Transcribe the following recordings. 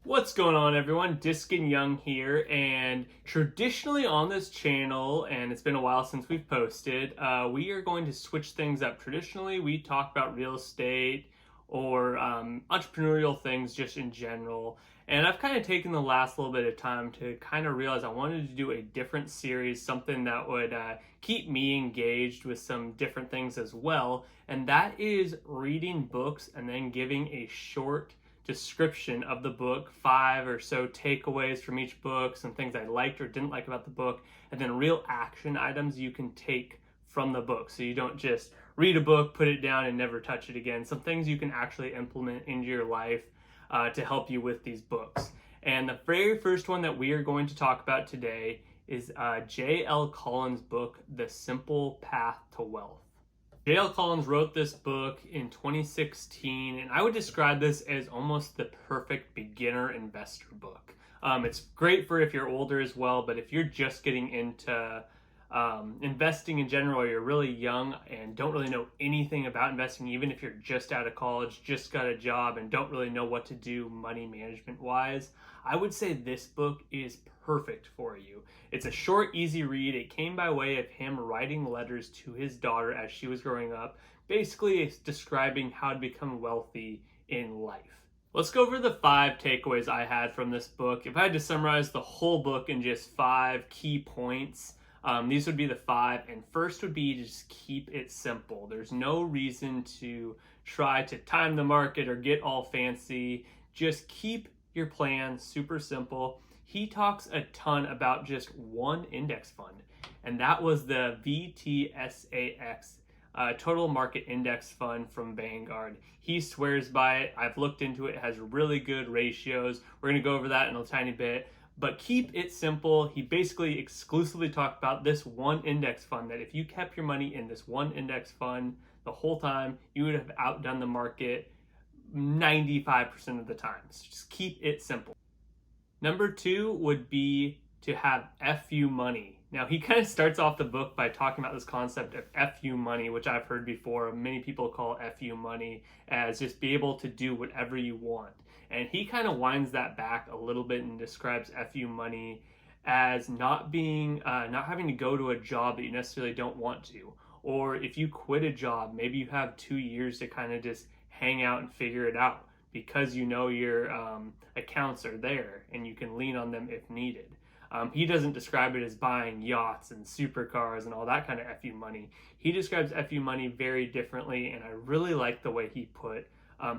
What's going on, everyone? Diskin Young here, and traditionally on this channel, and it's been a while since we've posted, we are going to switch things up. Traditionally, we talk about real estate or entrepreneurial things just in general, and I've kind of taken the last little bit of time to kind of realize I wanted to do a different series, something that would keep me engaged with some different things as well, and that is reading books and then giving a short description of the book, 5 or so takeaways from each book, some things I liked or didn't like about the book, and then real action items you can take from the book. So you don't just read a book, put it down, and never touch it again. Some things you can actually implement into your life to help you with these books. And the very first one that we are going to talk about today is J.L. Collins' book, The Simple Path to Wealth. J.L. Collins wrote this book in 2016, and I would describe this as almost the perfect beginner investor book. It's great for if you're older as well, but if you're just getting into investing in general, or you're really young and don't really know anything about investing, even if you're just out of college, just got a job, and don't really know what to do money management wise, I would say this book is perfect for you. It's a short, easy read. It came by way of him writing letters to his daughter as she was growing up, basically it's describing how to become wealthy in life. Let's go over the 5 takeaways I had from this book. If I had to summarize the whole book in just 5 key points, these would be the 5, and first would be to just keep it simple. There's no reason to try to time the market or get all fancy. Just keep your plan super simple. He talks a ton about just one index fund, and that was the VTSAX Total Market Index Fund from Vanguard. He swears by it. I've looked into it. It has really good ratios. We're going to go over that in a tiny bit. But keep it simple. He basically exclusively talked about this one index fund, that if you kept your money in this one index fund the whole time, you would have outdone the market 95% of the time. So just keep it simple. Number 2 would be to have FU money. Now, he kind of starts off the book by talking about this concept of FU money, which I've heard before. Many people call FU money as just be able to do whatever you want. And he kind of winds that back a little bit and describes FU money as not having to go to a job that you necessarily don't want to. Or if you quit a job, maybe you have 2 years to kind of just hang out and figure it out because you know your accounts are there and you can lean on them if needed. He doesn't describe it as buying yachts and supercars and all that kind of FU money. He describes FU money very differently, and I really like the way he put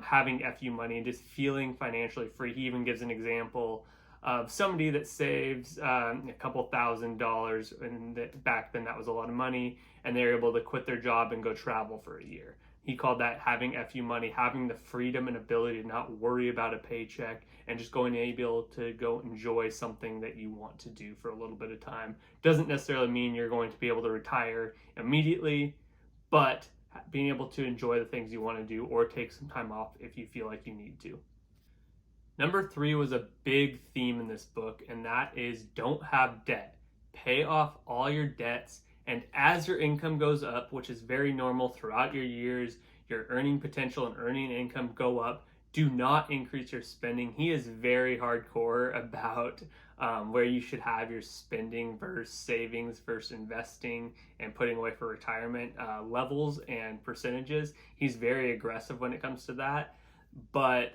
having FU money and just feeling financially free. He even gives an example of somebody that saves a couple $1,000s, and back then that was a lot of money, and they're able to quit their job and go travel for a year. He called that having FU money, having the freedom and ability to not worry about a paycheck and just going to be able to go enjoy something that you want to do for a little bit of time. Doesn't necessarily mean you're going to be able to retire immediately, but being able to enjoy the things you want to do or take some time off if you feel like you need to. Number 3 was a big theme in this book, and that is don't have debt. Pay off all your debts. And as your income goes up, which is very normal throughout your years, your earning potential and earning income go up. Do not increase your spending. He is very hardcore about where you should have your spending versus savings versus investing and putting away for retirement levels and percentages. He's very aggressive when it comes to that. But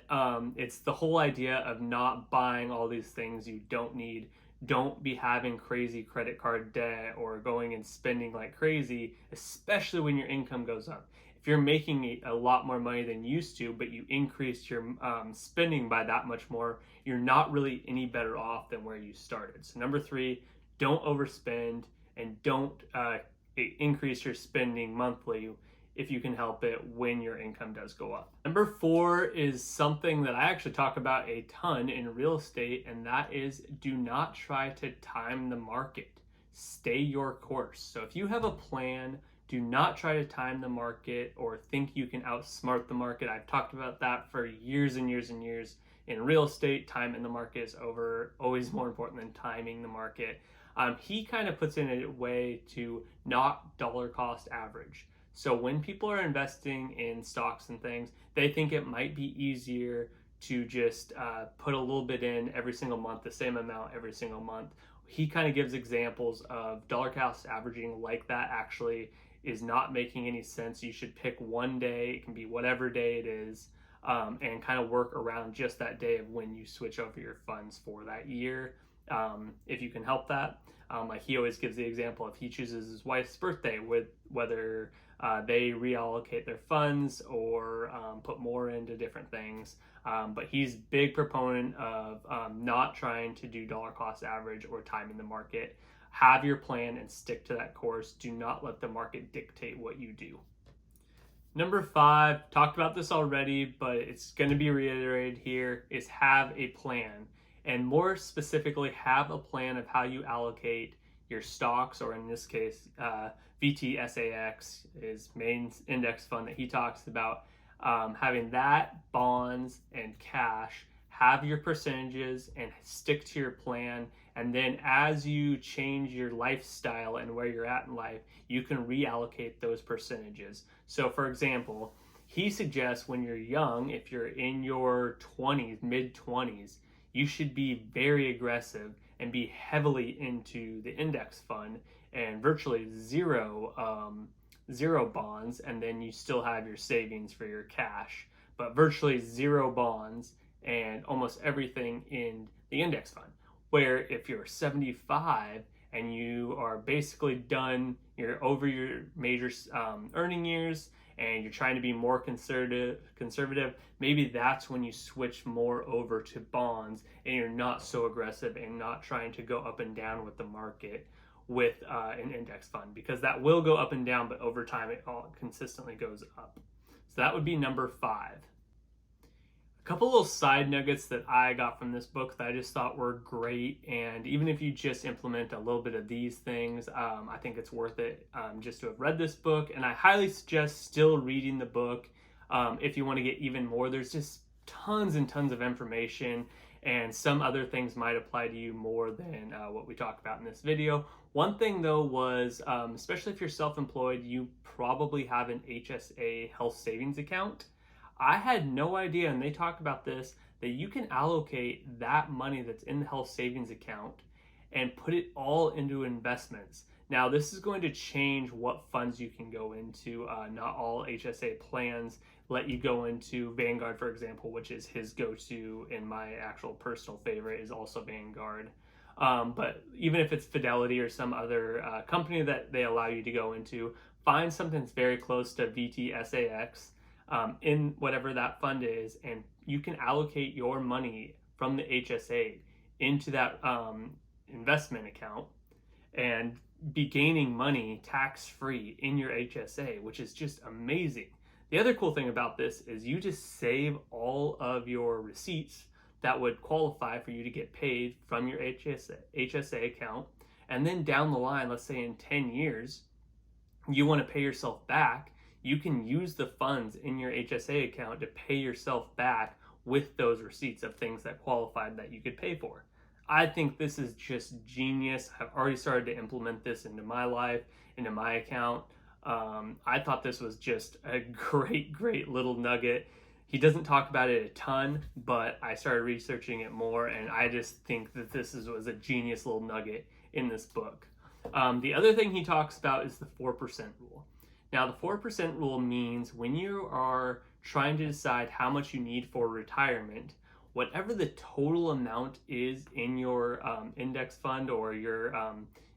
it's the whole idea of not buying all these things you don't need. Don't be having crazy credit card debt or going and spending like crazy, especially when your income goes up. If you're making a lot more money than you used to, but you increased your spending by that much more, you're not really any better off than where you started. So number 3, don't overspend and don't increase your spending monthly if you can help it when your income does go up. Number 4 is something that I actually talk about a ton in real estate, and that is do not try to time the market. Stay your course. So if you have a plan, do not try to time the market or think you can outsmart the market. I've talked about that for years and years and years. In real estate, time in the market is always more important than timing the market. He kind of puts in a way to not dollar cost average. So when people are investing in stocks and things, they think it might be easier to just put a little bit in every single month, the same amount every single month. He kind of gives examples of dollar cost averaging like that actually is not making any sense. You should pick one day, it can be whatever day it is, and kind of work around just that day of when you switch over your funds for that year, if you can help that. Like he always gives the example, if he chooses his wife's birthday, with whether they reallocate their funds or put more into different things. But he's big proponent of not trying to do dollar cost average or timing the market. Have your plan and stick to that course. Do not let the market dictate what you do. Number 5, talked about this already, but it's going to be reiterated here, is have a plan. And more specifically, have a plan of how you allocate your stocks, or in this case, VTSAX is main index fund that he talks about. Having that, bonds, and cash. Have your percentages and stick to your plan. And then as you change your lifestyle and where you're at in life, you can reallocate those percentages. So for example, he suggests when you're young, if you're in your 20s, mid 20s, you should be very aggressive and be heavily into the index fund and virtually zero bonds, and then you still have your savings for your cash, but virtually zero bonds and almost everything in the index fund. Where if you're 75 and you are basically done, you're over your major earning years and you're trying to be more conservative, maybe that's when you switch more over to bonds and you're not so aggressive and not trying to go up and down with the market with an index fund, because that will go up and down, but over time it all consistently goes up. So that would be number 5. A couple little side nuggets that I got from this book that I just thought were great, and even if you just implement a little bit of these things, I think it's worth it just to have read this book. And I highly suggest still reading the book if you want to get even more. There's just tons and tons of information, and some other things might apply to you more than what we talked about in this video. One thing though was, especially if you're self-employed, you probably have an HSA health savings account. I had no idea, and they talked about this, that you can allocate that money that's in the health savings account and put it all into investments. Now, this is going to change what funds you can go into. Not all HSA plans let you go into Vanguard, for example, which is his go-to, and my actual personal favorite is also Vanguard. But even if it's Fidelity or some other company that they allow you to go into, find something that's very close to VTSAX in whatever that fund is, and you can allocate your money from the HSA into that investment account and be gaining money tax-free in your HSA, which is just amazing. The other cool thing about this is you just save all of your receipts that would qualify for you to get paid from your HSA account, and then down the line, let's say in 10 years, you want to pay yourself back, you can use the funds in your HSA account to pay yourself back with those receipts of things that qualified that you could pay for. I think this is just genius. I've already started to implement this into my life, into my account. I thought this was just a great little nugget. He doesn't talk about it a ton, but I started researching it more, and I just think that this was a genius little nugget in this book. The other thing he talks about is the 4% rule. Now, the 4% rule means when you are trying to decide how much you need for retirement, whatever the total amount is in your index fund or your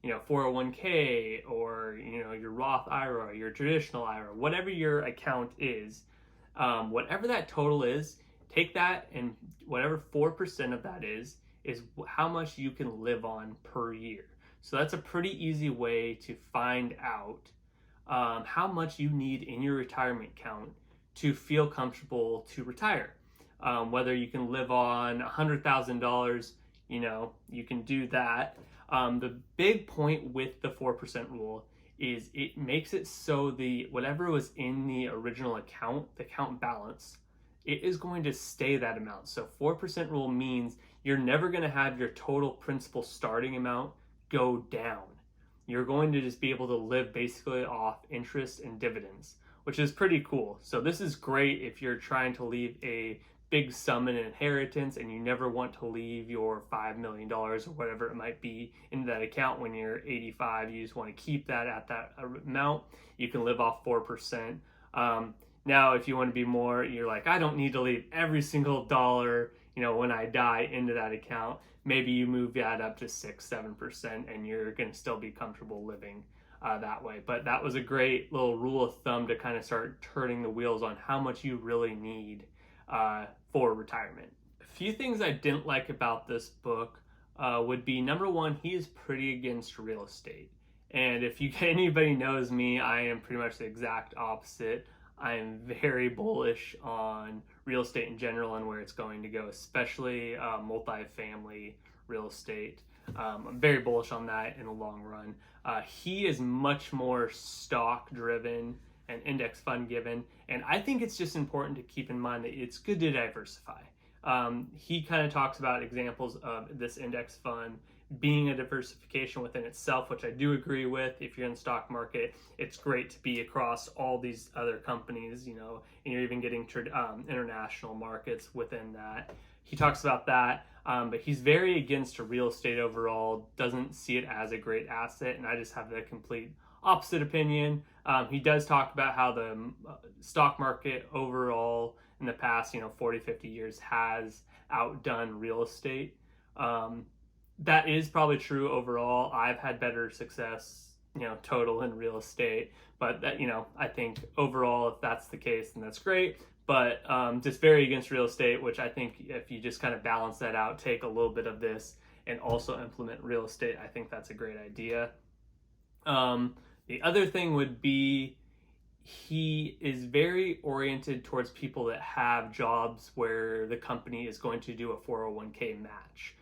401k or your Roth IRA, your traditional IRA, whatever your account is, whatever that total is, take that, and whatever 4% of that is how much you can live on per year. So that's a pretty easy way to find out how much you need in your retirement account to feel comfortable to retire. Whether you can live on $100,000, you can do that. The big point with the 4% rule is it makes it so whatever was in the original account, the account balance, it is going to stay that amount. So 4% rule means you're never going to have your total principal starting amount go down. You're going to just be able to live basically off interest and dividends, which is pretty cool. So this is great if you're trying to leave a big sum in inheritance and you never want to leave your $5 million or whatever it might be into that account when you're 85, you just want to keep that at that amount, you can live off 4%. Now, if you want to be more, you're like, I don't need to leave every single dollar, when I die into that account. Maybe you move that up to 6-7% and you're going to still be comfortable living that way. But that was a great little rule of thumb to kind of start turning the wheels on how much you really need for retirement. A few things I didn't like about this book would be, number one, he is pretty against real estate. And if anybody knows me, I am pretty much the exact opposite. I am very bullish on real estate in general and where it's going to go, especially multifamily real estate. I'm very bullish on that in the long run. He is much more stock driven and index fund given, and I think it's just important to keep in mind that it's good to diversify. He kind of talks about examples of this index fund being a diversification within itself, which I do agree with. If you're in the stock market, it's great to be across all these other companies, and you're even getting international markets within that. He talks about that, but he's very against real estate overall, doesn't see it as a great asset, and I just have the complete opposite opinion. He does talk about how the stock market overall in the past, 40, 50 years has outdone real estate. That is probably true overall. I've had better success, total in real estate, but that, I think overall, if that's the case, then that's great. But just very against real estate, which I think if you just kind of balance that out, take a little bit of this and also implement real estate, I think that's a great idea. The other thing would be he is very oriented towards people that have jobs where the company is going to do a 401k match.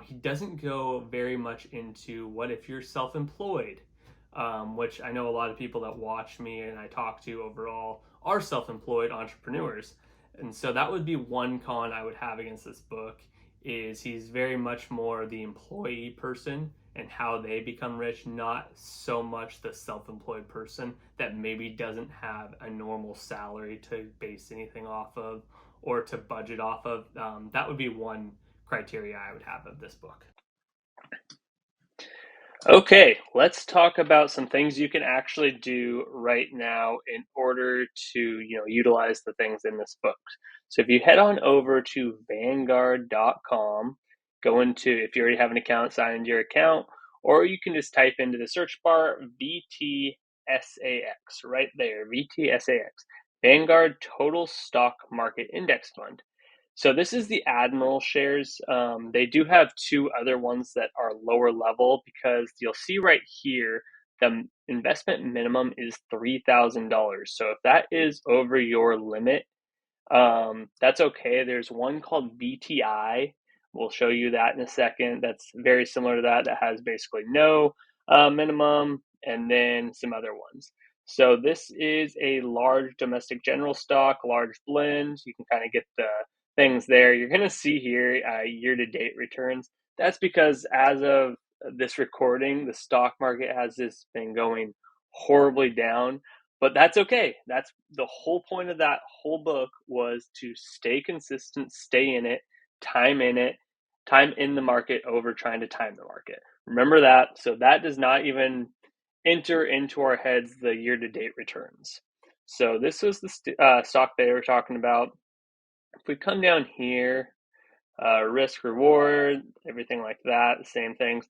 He doesn't go very much into what if you're self-employed, which I know a lot of people that watch me and I talk to overall are self-employed entrepreneurs. And so that would be one con I would have against this book, is he's very much more the employee person and how they become rich, not so much the self-employed person that maybe doesn't have a normal salary to base anything off of or to budget off of. That would be one criteria I would have of this book. Okay, let's talk about some things you can actually do right now in order to, utilize the things in this book. So if you head on over to Vanguard.com, go into, if you already have an account, sign into your account, or you can just type into the search bar VTSAX right there, VTSAX, Vanguard Total Stock Market Index Fund. So this is the Admiral shares. They do have two other ones that are lower level, because you'll see right here, the investment minimum is $3,000. So if that is over your limit, that's okay. There's one called VTI. We'll show you that in a second. That's very similar to that has basically no minimum, and then some other ones. So this is a large domestic general stock, large blend. You can kind of get the things there. You're going to see here year-to-date returns. That's because as of this recording, the stock market has just been going horribly down, but that's okay. That's the whole point of that whole book, was to stay consistent, stay in it, time in the market over trying to time the market. Remember that. So that does not even enter into our heads the year-to-date returns. So this was the stock they were talking about. If we come down here, risk, reward, everything like that, the same things.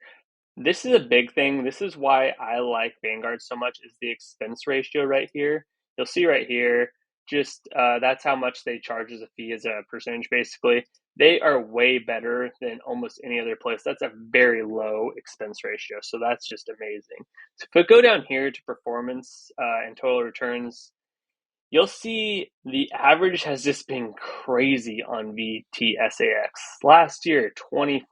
This is a big thing. This is why I like Vanguard so much, is the expense ratio right here. You'll see right here, just that's how much they charge as a fee, as a percentage, basically. They are way better than almost any other place. That's a very low expense ratio, so that's just amazing. So if we go down here to performance and total returns, you'll see the average has just been crazy on VTSAX. Last year, 24%,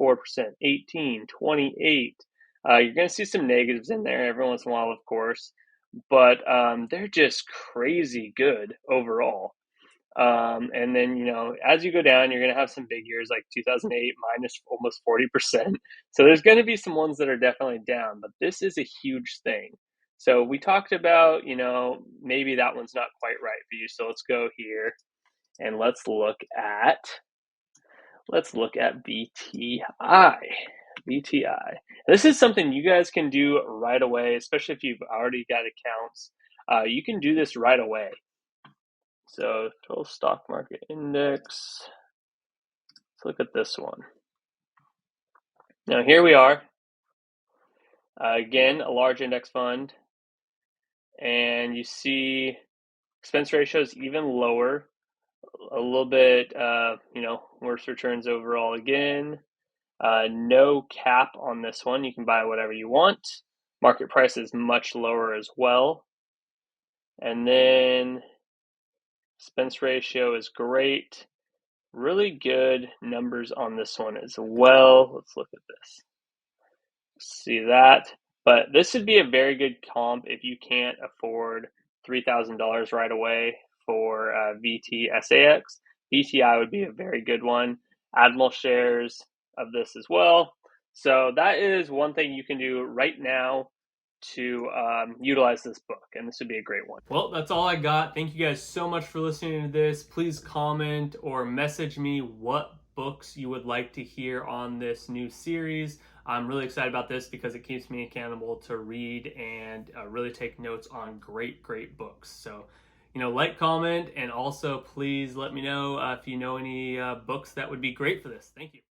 18, 28. You're going to see some negatives in there every once in a while, of course, but they're just crazy good overall. And then, as you go down, you're going to have some big years like 2008 minus almost 40%. So there's going to be some ones that are definitely down, but this is a huge thing. So we talked about, maybe that one's not quite right for you. So let's go here. And let's look at VTI. VTI. This is something you guys can do right away, especially if you've already got accounts. You can do this right away. So total stock market index. Let's look at this one. Now here we are. Again, a large index fund. And you see expense ratio is even lower. A little bit, worse returns overall again. No cap on this one. You can buy whatever you want. Market price is much lower as well. And then expense ratio is great. Really good numbers on this one as well. Let's look at this. See that? But this would be a very good comp if you can't afford $3,000 right away for VTSAX. VTI would be a very good one. Admiral shares of this as well. So that is one thing you can do right now to utilize this book, and this would be a great one. Well, that's all I got. Thank you guys so much for listening to this. Please comment or message me what books you would like to hear on this new series. I'm really excited about this because it keeps me accountable to read and really take notes on great books. So, like, comment, and also please let me know if you know any books that would be great for this. Thank you.